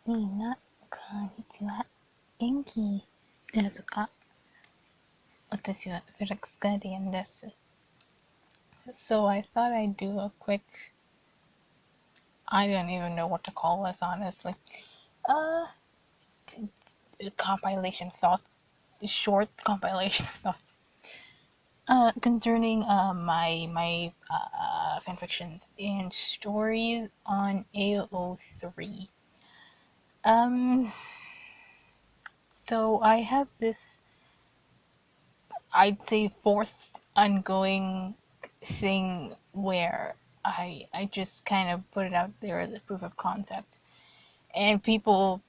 みんな、こんにちは。元気ですか？私はフレックスガーディアンです。So I thought I'd do a quick, I don't even know what to call this, honestly. Uh, compilation thoughts, short compilation thoughts. Concerning my fanfictions and stories on AO3. Um, so I have this, I'd say, forced ongoing thing where I just kind of put it out there as a proof of concept, and people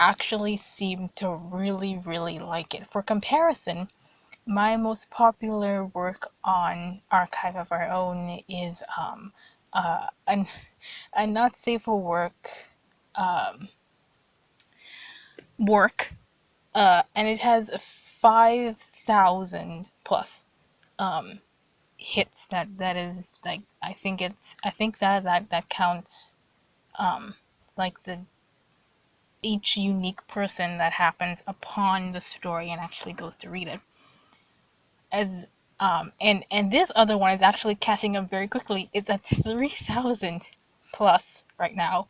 actually seem to really like it. For comparison, my most popular work on Archive of Our Own is a not safe for work um, work, and it has 5,000 plus um, hits. That is, like, I think that counts um, like the each unique person that happens upon the story and actually goes to read it. As and this other one is actually catching up very quickly. It's at 3,000 plus right now,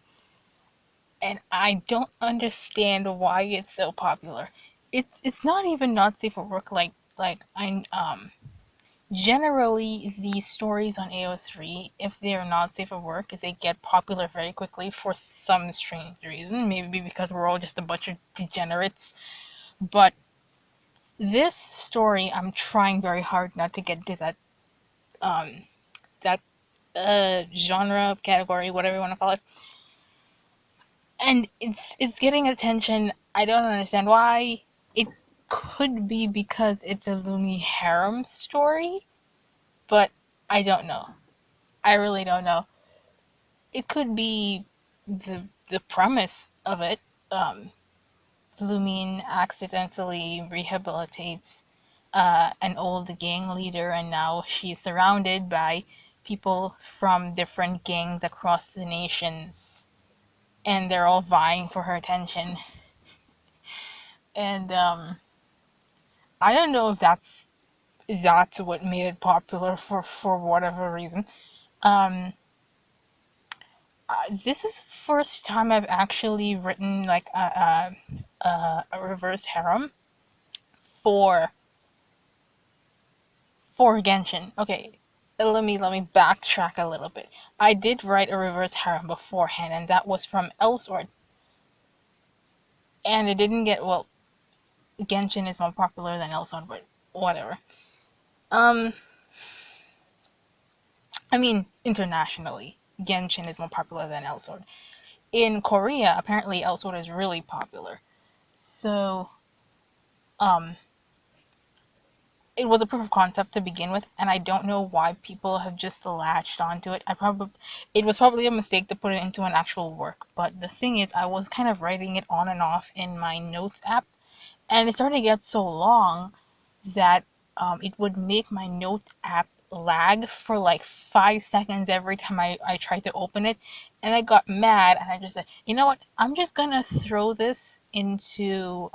and I don't understand why it's so popular. It's not even not safe for work. Like I Generally, these stories on AO3, if they are not safe for work, they get popular very quickly for some strange reason. Maybe because we're all just a bunch of degenerates. But this story, I'm trying very hard not to get into um that genre category, whatever you want to call it. And it's getting attention. I don't understand why. It could be because it's a Lumi harem story, but I don't know. I really don't know. It could be the premise of it. Um, Lumine accidentally rehabilitates an old gang leader, and now she's surrounded by people from different gangs across the nations, and they're all vying for her attention. And I don't know if that's what made it popular for whatever reason. Um, this is the first time I've actually written like a reverse harem for Genshin. Okay, let me backtrack a little bit. I did write a reverse harem beforehand, and that was from Elsword, and it didn't get well. Genshin is more popular than Elsword, but whatever. Um, I mean internationally, Genshin is more popular than Elsword. In Korea, apparently Elsword is really popular. So, um, it was a proof of concept to begin with, and I don't know why people have just latched onto it. It was probably a mistake to put it into an actual work, but the thing is, I was kind of writing it on and off in my notes app, and it started to get so long that it would make my notes app lag for like 5 seconds every time I tried to open it, and I got mad, and I just said, you know what? I'm just gonna throw this into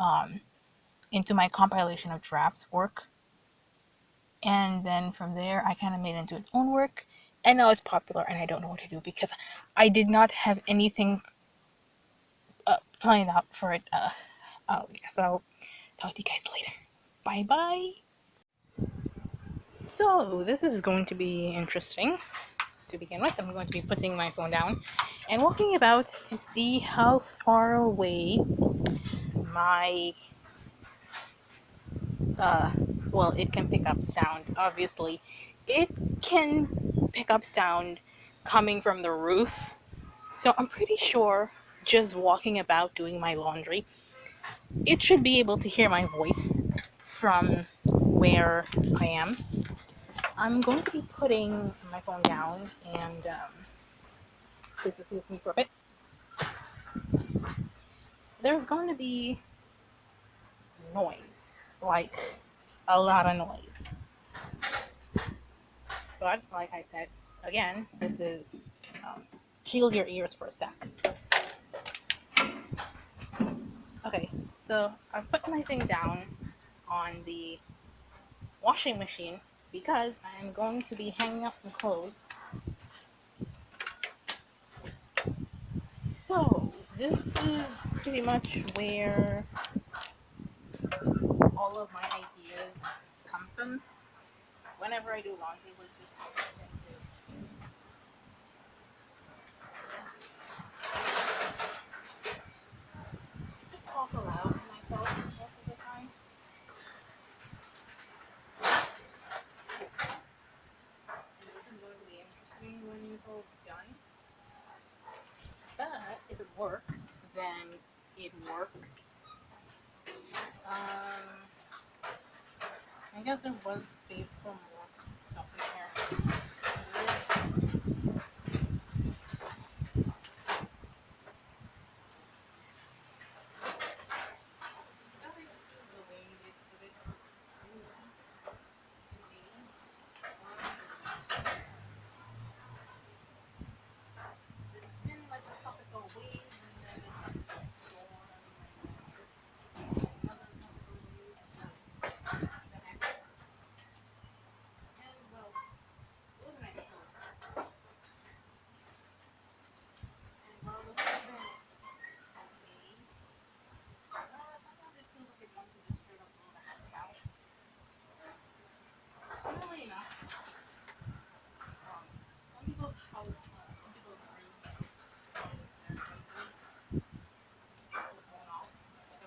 my compilation of drafts work, and then from there I kind of made it into its own work, and now it's popular, and I don't know what to do because I did not have anything planned out for it. Yeah, so talk to you guys later. Bye bye. So this is going to be interesting. To begin with, I'm going to be putting my phone down and walking about to see how far away my uh well, it can pick up sound. Obviously it can pick up sound coming from the roof. So I'm pretty sure, just walking about doing my laundry, it should be able to hear my voice from where I am. I'm going to be putting my phone down, and please excuse me for a bit. There's going to be noise, like a lot of noise. But like I said, again, this is shield your ears for a sec. Okay, so I put my thing down on the washing machine because I am going to be hanging up some clothes. So, this is pretty much where all of my ideas come from. Whenever I do laundry, which is tend to just talk aloud to myself most of the time. And this is going to be interesting when it's all done. But if it works, then it works. I guess there was space for more stuff in here.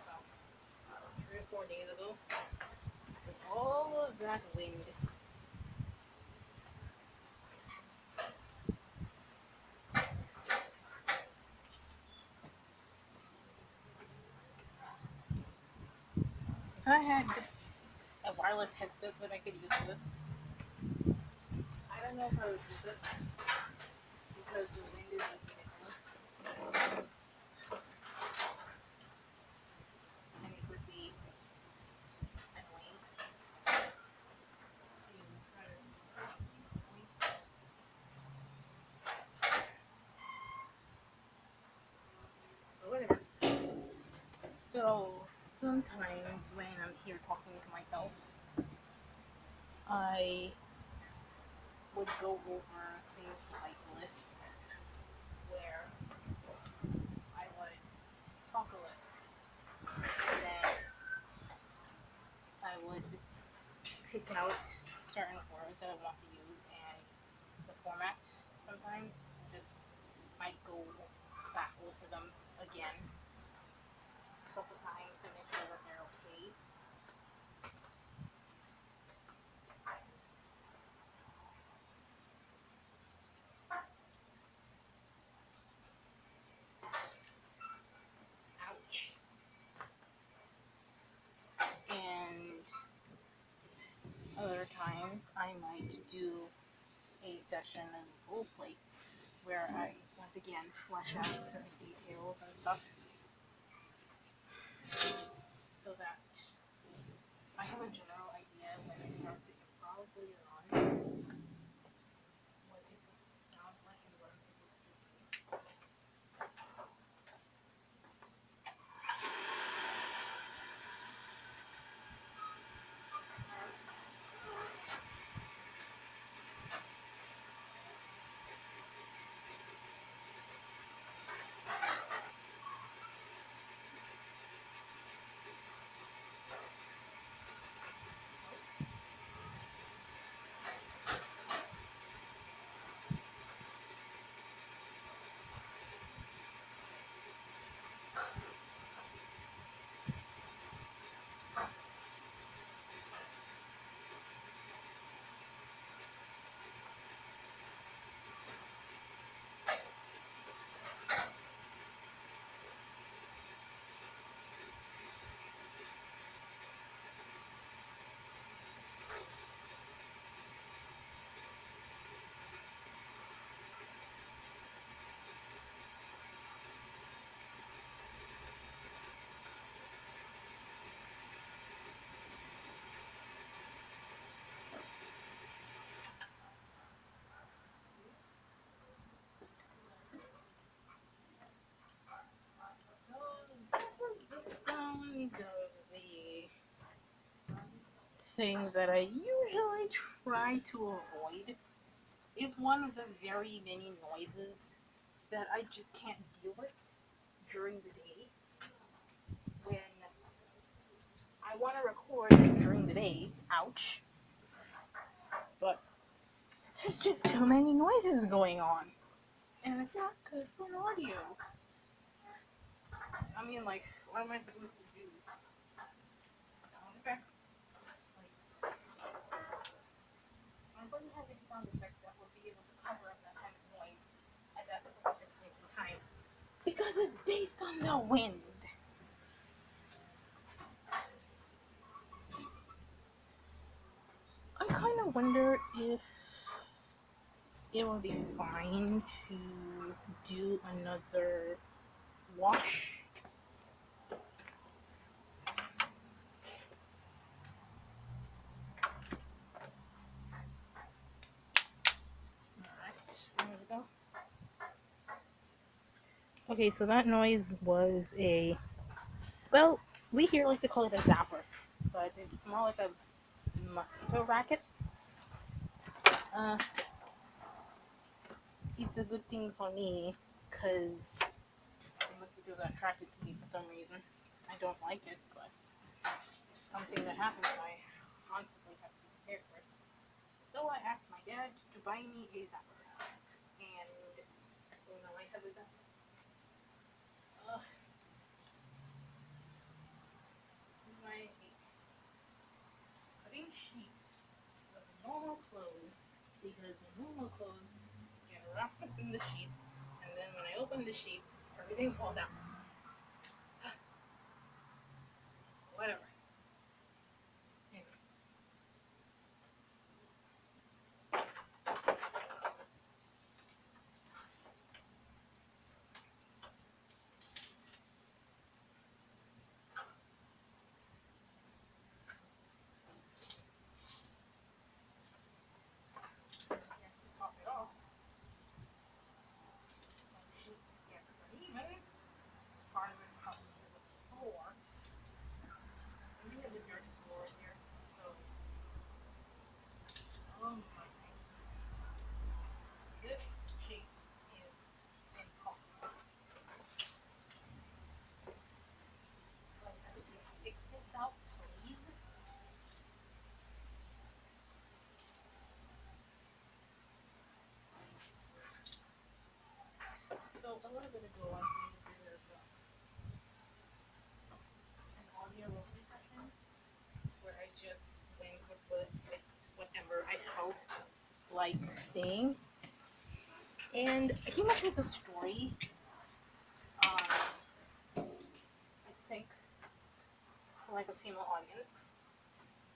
About 3 or 4 days ago, with all of that wind. If I had a wireless headset that I could use for this, I don't know if I would use it because the wind is just ridiculous. And it would be annoying. But whatever. So sometimes when I'm here talking to myself, I would go over things like lists where I would talk a list. And then I would pick out certain words that I want to use and the format sometimes just might go back over them again a couple times to make sure that they're okay. Ouch. And other times I might do a session of roleplay where I once again flesh out certain details and stuff so that I have a general idea when I start to improv later on what it sounds like and what I'm supposed to do. thing that I usually try to avoid is one of the very many noises that I just can't deal with during the day when I want to record during the day. Ouch. But there's just too many noises going on. And it's not good for audio. I mean, like, what am I supposed to do? Okay. Like, I wouldn't have a sound effect that would be able to cover up that kind of noise at that specific point in time. Because it's based on the wind. I kind of wonder if it would be fine to do another wash. Alright, there we go. Okay, so that noise was a, well, we here like to call it a zapper, but it's more like a mosquito racket. Uh, it's a good thing for me, because the mosquitoes are attracted to me for some reason. I don't like it, but it's something that happens, I constantly have to prepare for it. So I asked my dad to buy me a zapper, and so now I have a zapper. My putting sheets with normal clothes, because the normal clothes get wrapped up in the sheets, and then when I open the sheets, everything falls out. Whatever. Anyway. Top it off. My sheets get uneven. Part of it comes to the floor. And we have a dirty floor here, so oh my goodness. This sheet is impossible. Like, could you fix this out, please? So a little bit ago, I did an audio role session where I just went with whatever I felt like saying, and I came up with a story. I think for like a female audience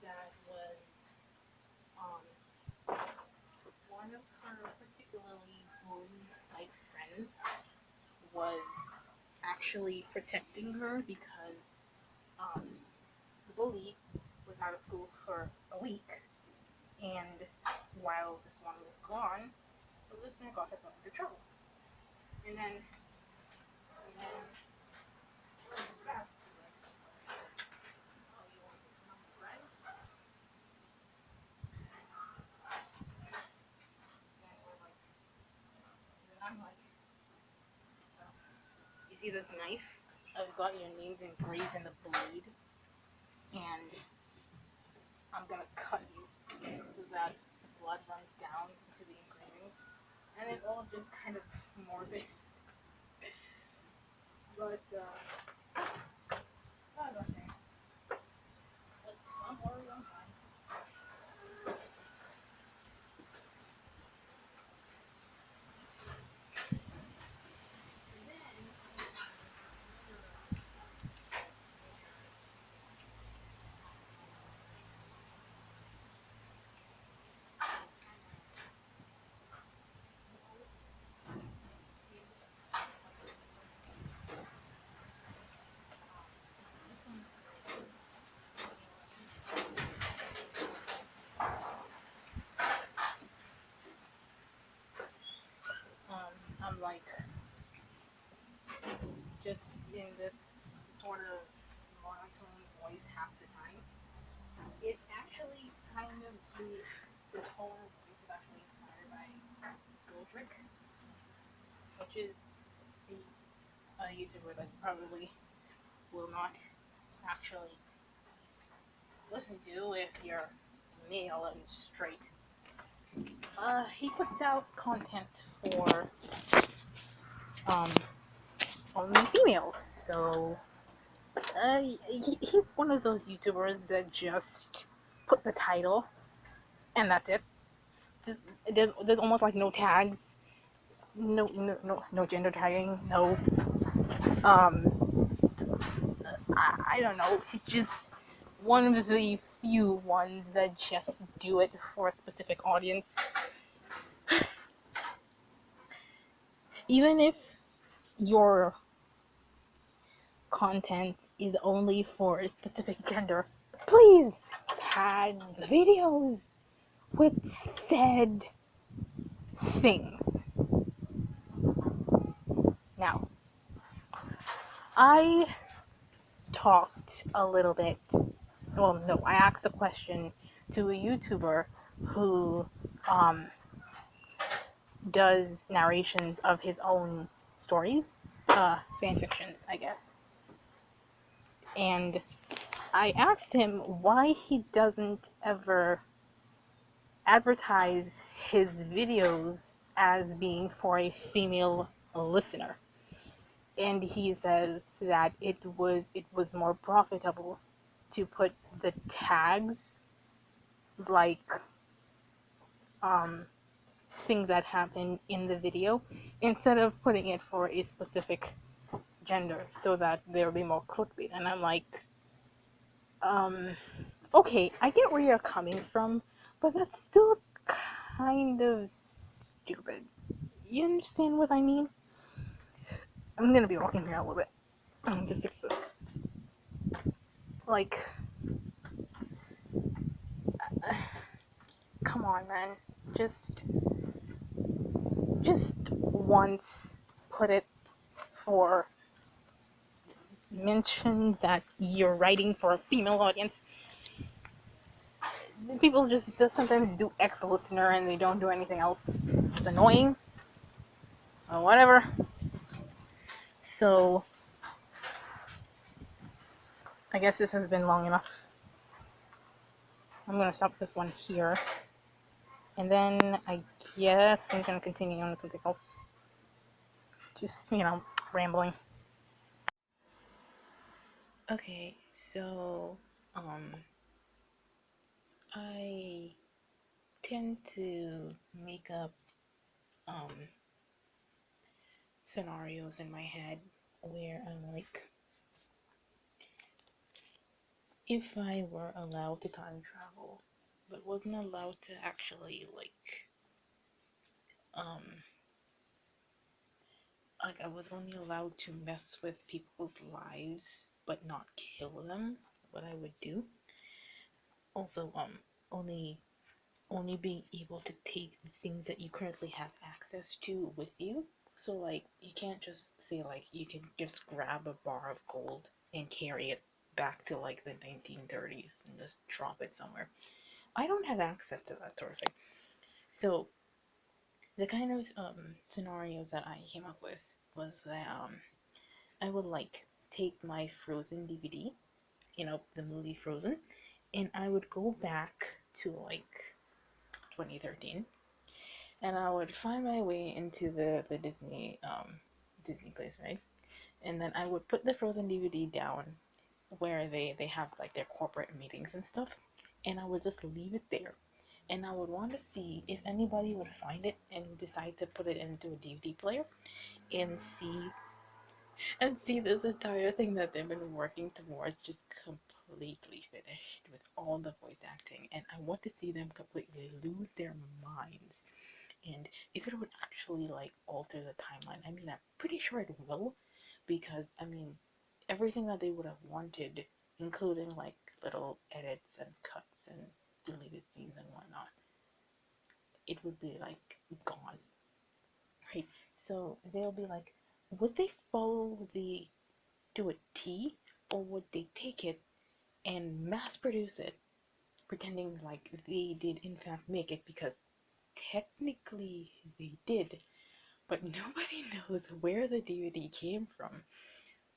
that was um, one of her particularly bully-like friends was actually protecting her because the bully was out of school for a week, and while this one was gone, the listener got herself into trouble. And then, fast forward, oh, you want to come right? Then I'm like, you see this knife? I've got your names engraved in the blade, and I'm gonna cut you so that the blood runs down into the engraving. And it's all just kind of morbid. But, I don't know. But don't worry, I'm fine. I'm like, just in this sort of monotone voice half the time. It actually kind of the tone of voice is actually inspired by Goldrick, which is a YouTuber that you probably will not actually listen to if you're male and straight. He puts out content for um only females, so he's one of those YouTubers that just put the title and that's it. Just, there's almost like no tags, no gender tagging, no um I don't know. He's just one of the few ones that just do it for a specific audience. Even if your content is only for a specific gender, please tag the videos with said things. Now, I talked a little bit, well, no, I asked a question to a YouTuber who um, does narrations of his own stories, fan fictions, I guess. And I asked him why he doesn't ever advertise his videos as being for a female listener. And he says that it was more profitable to put the tags like um, things that happen in the video instead of putting it for a specific gender so that there'll be more clickbait. And I'm like, um, okay, I get where you're coming from, but that's still kind of stupid. You understand what I mean? I'm gonna be walking here a little bit to fix this. Like, come on, man. Just once put it for mention that you're writing for a female audience. People just sometimes do X listener and they don't do anything else. It's annoying. Or whatever. So, I guess this has been long enough. I'm gonna stop this one here. And then I guess I'm gonna continue on with something else. Just, rambling. Okay, so, I tend to make up, um, scenarios in my head where I'm like, if I were allowed to time travel, but wasn't allowed to actually, um, I was only allowed to mess with people's lives, but not kill them, what I would do. Also, only being able to take the things that you currently have access to with you. So, like, you can't just say, like, you can just grab a bar of gold and carry it back to, like, the 1930s and just drop it somewhere. I don't have access to that sort of thing. So, the kind of scenarios that I came up with was that I would, like, take my Frozen DVD, the movie Frozen, and I would go back to, like, 2013 and I would find my way into the Disney place, right? And then I would put the Frozen DVD down where they have like their corporate meetings and stuff, and I would just leave it there. And I would want to see if anybody would find it and decide to put it into a DVD player and see this entire thing that they've been working towards just completely finished with all the voice acting. And I want to see them completely lose their minds and if it would actually like alter the timeline. I mean, I'm pretty sure it will, because I mean, everything that they would have wanted, including like little edits and cuts and deleted scenes and whatnot, it would be like gone, right? So they'll be like, would they follow the to a T, or would they take it and mass produce it pretending like they did in fact make it, because technically they did, but nobody knows where the DVD came from.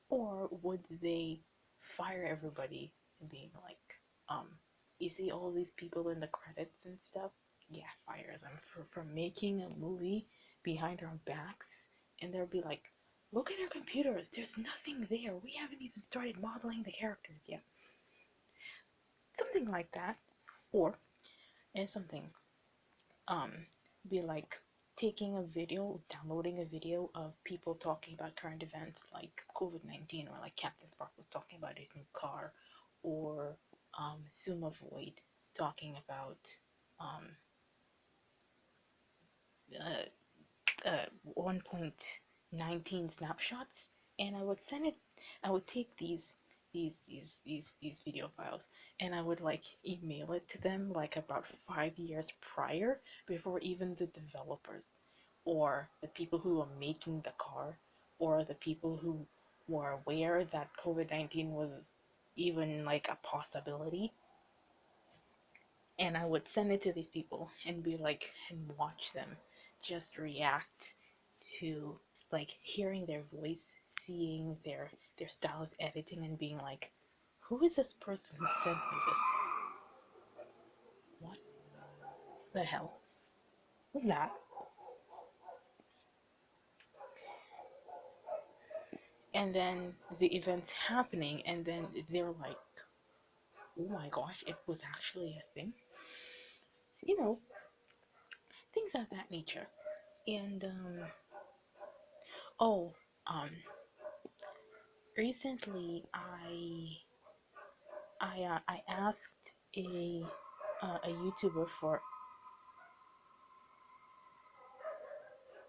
Or would they fire everybody and being like, you see all these people in the credits and stuff? Yeah, fire them for making a movie behind our backs. And they'll be like, look at our computers, there's nothing there. We haven't even started modeling the characters yet. Something like that. Or, and something, um, be like taking a video, downloading a video of people talking about current events like COVID-19, or like Captain Spark was talking about his new car, or Suma Void talking about um, uh, 1.19 snapshots, and I would send it. I would take these video files, and I would like email it to them like about 5 years prior, before even the developers or the people who are making the car or the people who were aware that COVID-19 was even like a possibility. And I would send it to these people and be like, and watch them just react to like hearing their voice, seeing their style of editing, and being like, who is this person who sent me this? What the hell was that? And then the event's happening, and then they're like, oh my gosh, it was actually a thing. You know, things of that nature. And oh, um, recently I asked a YouTuber for,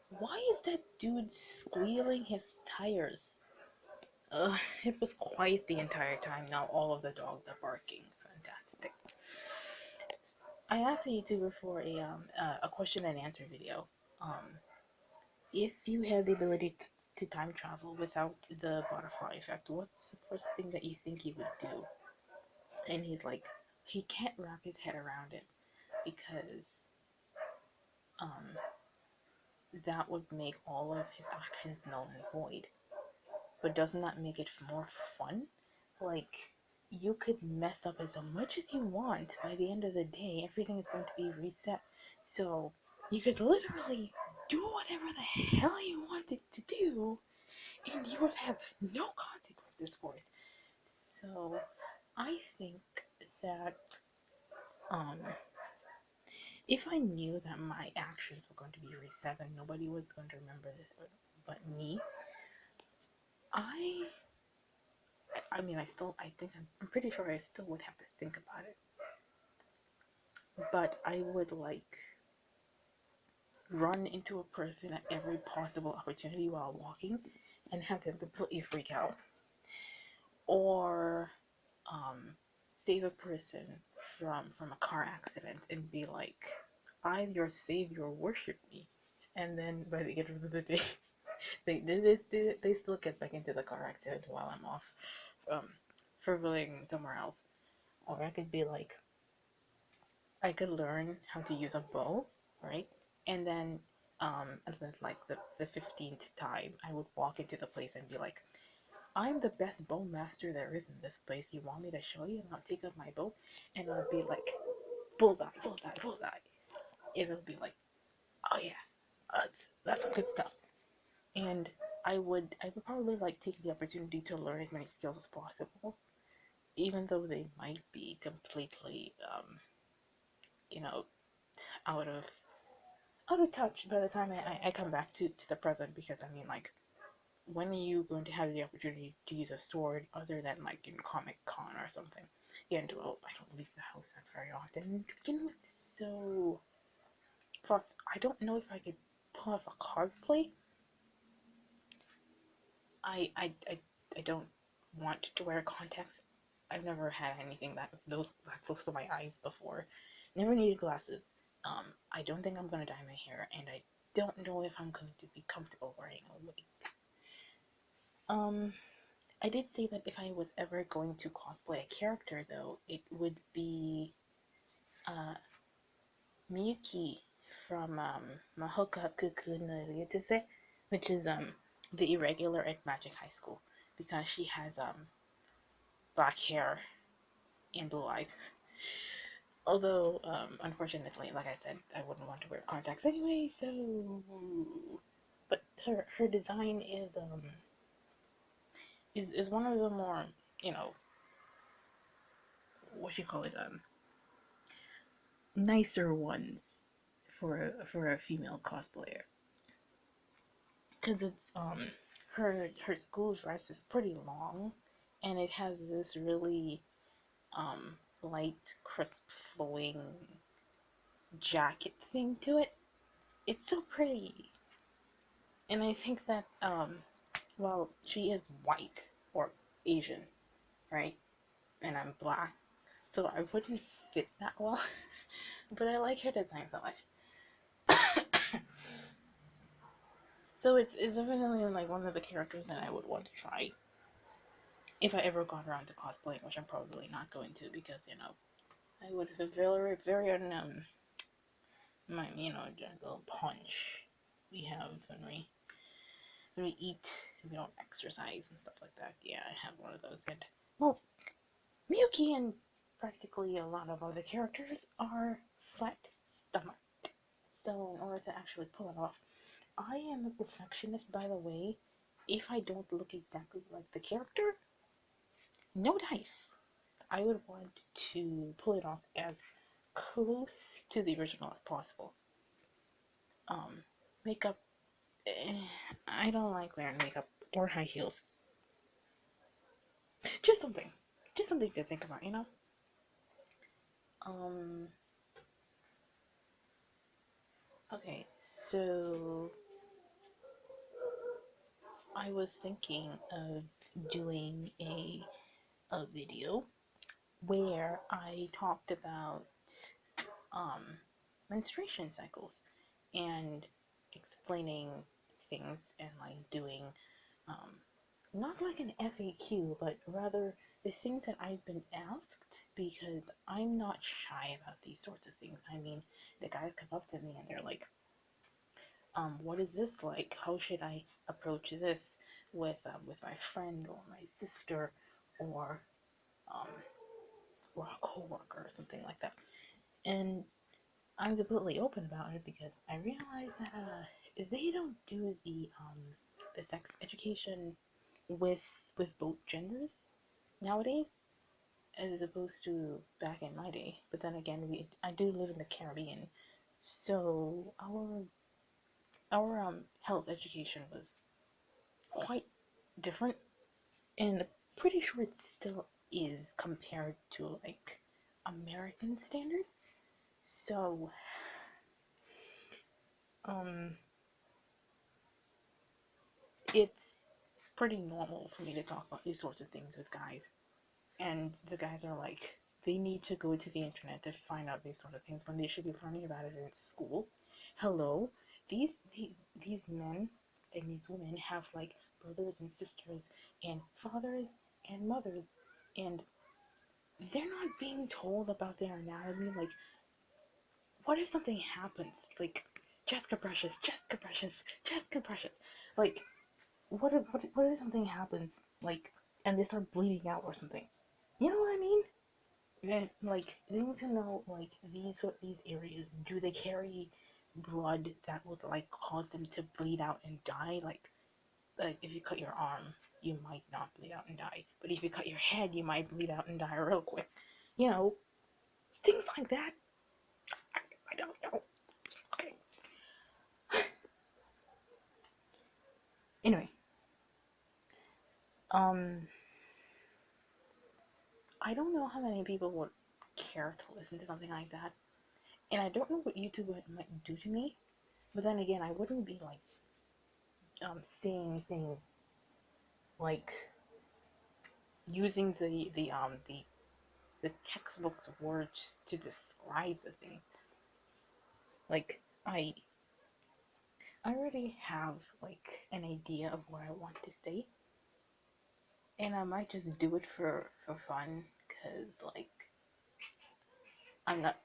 why is that dude squealing his tires? It was quiet the entire time. Now all of the dogs are barking. Fantastic. I asked a YouTuber for a question and answer video. Um, if you have the ability to time travel without the butterfly effect, what's the first thing that you think you would do? And he's like, he can't wrap his head around it, because um, that would make all of his actions null and void. But doesn't that make it more fun? Like, you could mess up as much as you want. By the end of the day, everything is going to be reset. So, you could literally do whatever the hell you wanted to do, and you would have no consequences for it. So, I think that, um, if I knew that my actions were going to be reset and nobody was going to remember this but me, I I mean, I think I'm pretty sure I still would have to think about it. But I would like run into a person at every possible opportunity while walking and have them completely freak out. Or save a person from a car accident and be like, I'm your savior, worship me. And then by the end of the day, they still get back into the car accident while I'm off frivoling somewhere else. Or I could be like, I could learn how to use a bow, right? And then like the 15th time, I would walk into the place and be like, I'm the best bow master there is in this place. You want me to show you? And I'll take up my bow, and it'll be like, bullseye, bullseye, bullseye. It'll be like, oh yeah, that's some good stuff. And I would probably like take the opportunity to learn as many skills as possible, even though they might be completely, you know, out of touch by the time I come back to the present. Because I mean, like, when are you going to have the opportunity to use a sword other than like in Comic Con or something? Yeah, and well, I don't leave the house that very often to begin with, so plus I don't know if I could pull off a cosplay. I don't want to wear contacts. I've never had anything that close to my eyes before. Never needed glasses. I don't think I'm gonna dye my hair, and I don't know if I'm going to be comfortable wearing a wig. Um, I did say that if I was ever going to cosplay a character, though, it would be uh, Miyuki from Mahoka Kuku no Ryutase, which is the irregular at Magic High School, because she has black hair and blue eyes. Although, unfortunately, like I said, I wouldn't want to wear contacts anyway. So, but her design is one of the more, you know, what you call it, nicer ones for a female cosplayer, because it's her school dress is pretty long, and it has this really light, crisp, flowing jacket thing to it. It's so pretty, and I think that well, she is white or Asian, right? And I'm black, so I wouldn't fit that well. But I like her design so much. So it's definitely like one of the characters that I would want to try if I ever got around to cosplaying, which I'm probably not going to because I would have very very my gentle punch we have when we eat, we don't exercise and stuff like that. Yeah, I have one of those. And well, Miyuki and practically a lot of other characters are flat stomach. So in order to actually pull it off, I am a perfectionist, by the way. If I don't look exactly like the character, no dice. I would want to pull it off as close to the original as possible. Um, Makeup, I don't like wearing makeup or high heels. Just something, just something to think about. Um, okay, so I was thinking of doing a video where I talked about um, menstruation cycles and explaining things and like doing um, not like an FAQ, but rather the things that I've been asked because I'm not shy about these sorts of things. I mean, the guys come up to me and they're like, what is this like? How should I approach this with my friend or my sister or um, or a coworker or something like that? And I'm completely open about it because I realize that they don't do the sex education with both genders nowadays, as opposed to back in my day. But then again, I do live in the Caribbean, so our health education was quite different, and pretty sure it still is compared to like American standards. So um, it's pretty normal for me to talk about these sorts of things with guys, and the guys are like, they need to go to the internet to find out these sort of things when they should be learning about it in school. Hello, these men and these women have like brothers and sisters and fathers and mothers, and they're not being told about their anatomy. Like, what if something happens? Like, Jessica Precious, Jessica Precious, Jessica Precious. Like, what if something happens? Like, and they start bleeding out or something? You know what I mean? And like, they need to know like these areas. Do they carry blood that would like cause them to bleed out and die? Like if you cut your arm, you might not bleed out and die. But if you cut your head, you might bleed out and die real quick. You know, things like that. I don't know. Okay. Anyway, um, I don't know how many people would care to listen to something like that, and I don't know what YouTube might do to me. But then again, I wouldn't be like seeing things like using the textbook's words to describe the things. Like I already have like an idea of what I want to say, and I might just do it for fun, cause like I'm not.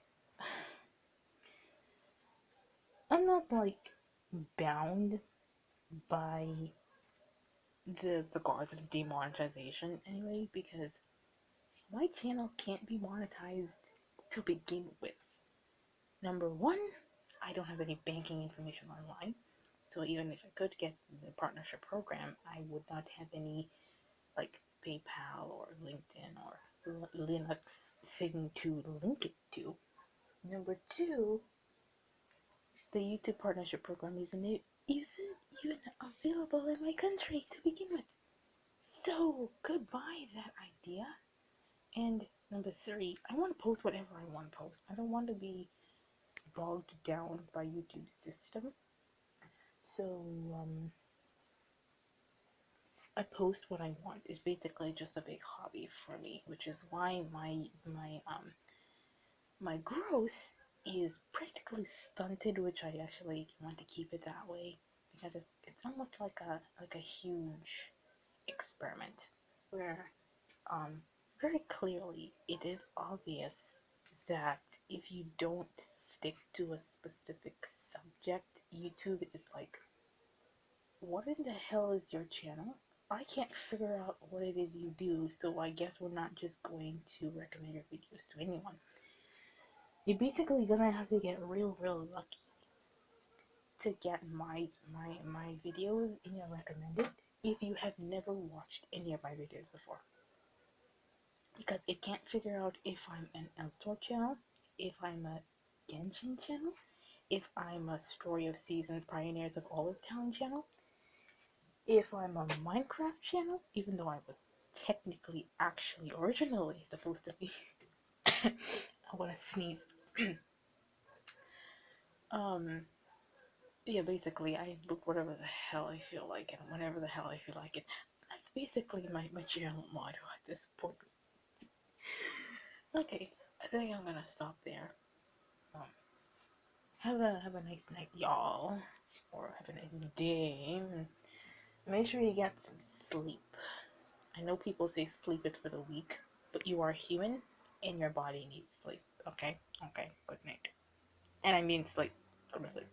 I'm not like bound by the cause of demonetization anyway, because my channel can't be monetized to begin with. Number one, I don't have any banking information online, so even if I could get the partnership program, I would not have any like PayPal or LinkedIn or Linux thing to link it to. Number two, the YouTube partnership program isn't even available in my country to begin with. So goodbye that idea. And number three, I want to post whatever I want to post. I don't want to be bogged down by YouTube's system. So I post what I want. It's basically just a big hobby for me, which is why my growth is practically stunted, which I actually want to keep it that way because it's almost like a huge experiment where um very clearly it is obvious that if you don't stick to a specific subject, YouTube is like, what in the hell is your channel? I can't figure out what it is you do, so I guess we're not just going to recommend your videos to anyone. You're basically gonna have to get real lucky to get my videos in your recommended if you have never watched any of my videos before. Because it can't figure out if I'm an Elsword channel, if I'm a Genshin channel, if I'm a Story of Seasons Pioneers of Olive Town channel, if I'm a Minecraft channel, even though I was technically actually originally supposed to be. I wanna sneeze. um yeah, basically I look whatever the hell I feel like and whenever the hell I feel like it. That's basically my channel motto at this point. Okay, I think I'm gonna stop there. Um, have a nice night, y'all, or have a nice day. Make sure you get some sleep. I know people say sleep is for the weak, but you are human and your body needs sleep. Okay? Okay, good night. And I mean sleep. Go to sleep.